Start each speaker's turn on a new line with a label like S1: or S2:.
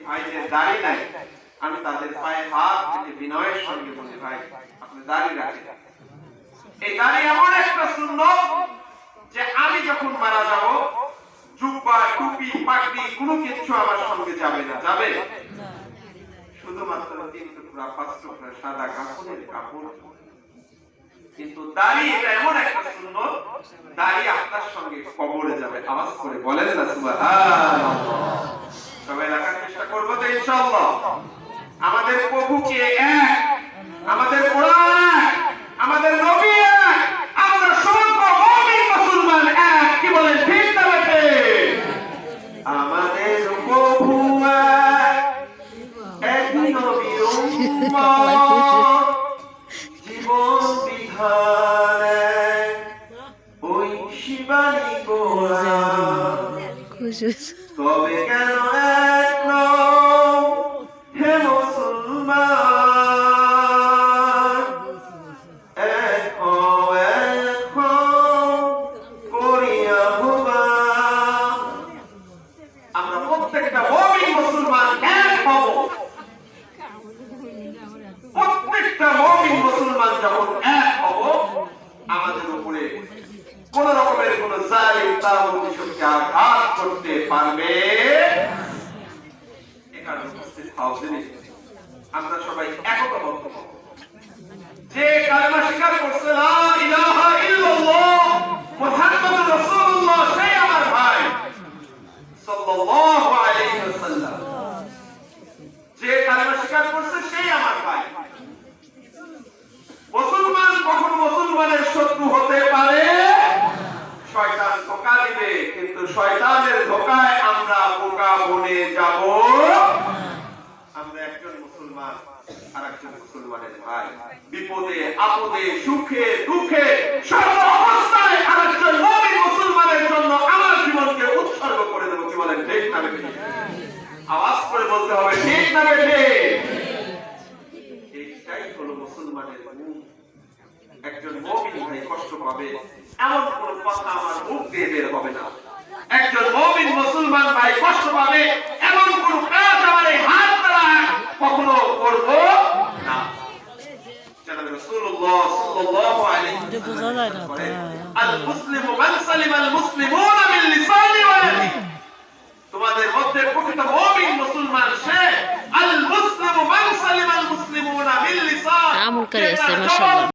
S1: ভাইদের দাড়ি নাই, আমি তাদের পায়ে হাত থেকে বিনয়ের সঙ্গে বলি, ভাই আপনি দাড়ি রাখেন। এই দাড়ি এমন একটা সুন্নত যে আমি যখন মারা যাব, জুব্বা টুপি পাগড়ি কোনো কিছু আমার সঙ্গে যাবে না, যাবে শুধুমাত্র 3 টুকরা 5 টুকরা সাদা কাপড়ের কাপড়। কিন্তু দাড়ি এটা এমন একটা সুন্নত, দাড়ি আপনার সঙ্গে কবরে যাবে। আওয়াজ করে বলেন না সুবহানাল্লাহ। সবাই রাখার চেষ্টা করব তো ইনশাআল্লাহ। আমাদের প্রভু কে এক, আমাদের কোরআন এক, আমাদের নবী এক, আমরা সমস্ত মুমিন মুসলমান এক। কি বলেন ঠিক না ঠিক? আমাদের প্রভু এক, নবীর উম্মত, জীবন বিধান এক, ওই শিবানী কোরআন। তবে কেন এক নও হে মুসলমান, এক করিয়া আহ্বান। আমরা প্রত্যেকটা মুমিন মুসলমান এক হব। প্রত্যেকটা মুমিন মুসলমান যখন এক হব, আমাদের উপরে কোন রকমের কোন জালিম তাগুত শক্তি আঘাত করতে পারবে। এখানে উপস্থিত হাউজিনে আমরা সবাই একতাবদ্ধ হব। যে কালেমা স্বীকার করছে লা ইলাহা ইল্লাল্লাহ মুহাম্মাদুর রাসূলুল্লাহ, সেই আমার ভাই সাল্লাল্লাহু আলাইহি ওয়াসাল্লাম। যে কালেমা স্বীকার করছে সেই আমার ভাই। মুসলমান কখনো মুসলমানের শত্রু হতে পারে, শয়তান ধোঁকা দিবে, কিন্তু শয়তানের ধোঁকায় আমরা বোকা বনে যাব। আমরা একজন মুসলমান আর একজন মুসলমানের ভাই, বিপদে আপদে সুখে দুঃখে সর্ব অবস্থায় আরেকজন মুমিন মুসলমানের জন্য আমার জীবনকে উৎসর্গ করে দেব। কি বলেন ঠিক না ঠিক? আওয়াজ করে বলতে হবে ঠিক না ঠিক? এইটাই হলো মুসলমানের মুখ। একজন মুমিন ভাই কষ্ট পাবে এমন কোন কথা আমার মুখ দিয়ে বের হবে না। একজন মুমিন মুসলমান ভাই কষ্ট পাবে এমন কোন কাজ আমার এই হাত দ্বারা কখনো করব না। জনাব রাসূলুল্লাহ সাল্লাল্লাহু আলাইহি ওয়াসাল্লাম আল মুসলিমু মান সালিমাল মুসলিমুনা মিন লিসানি ওয়া ইয়াদি। তোমাদের মধ্যে প্রকৃত মুমিন মুসলমান সে আল মুসলিমু মান সালিমাল মুসলিমুনা মিন লিসানি। আমল করে আছে মাশাআল্লাহ।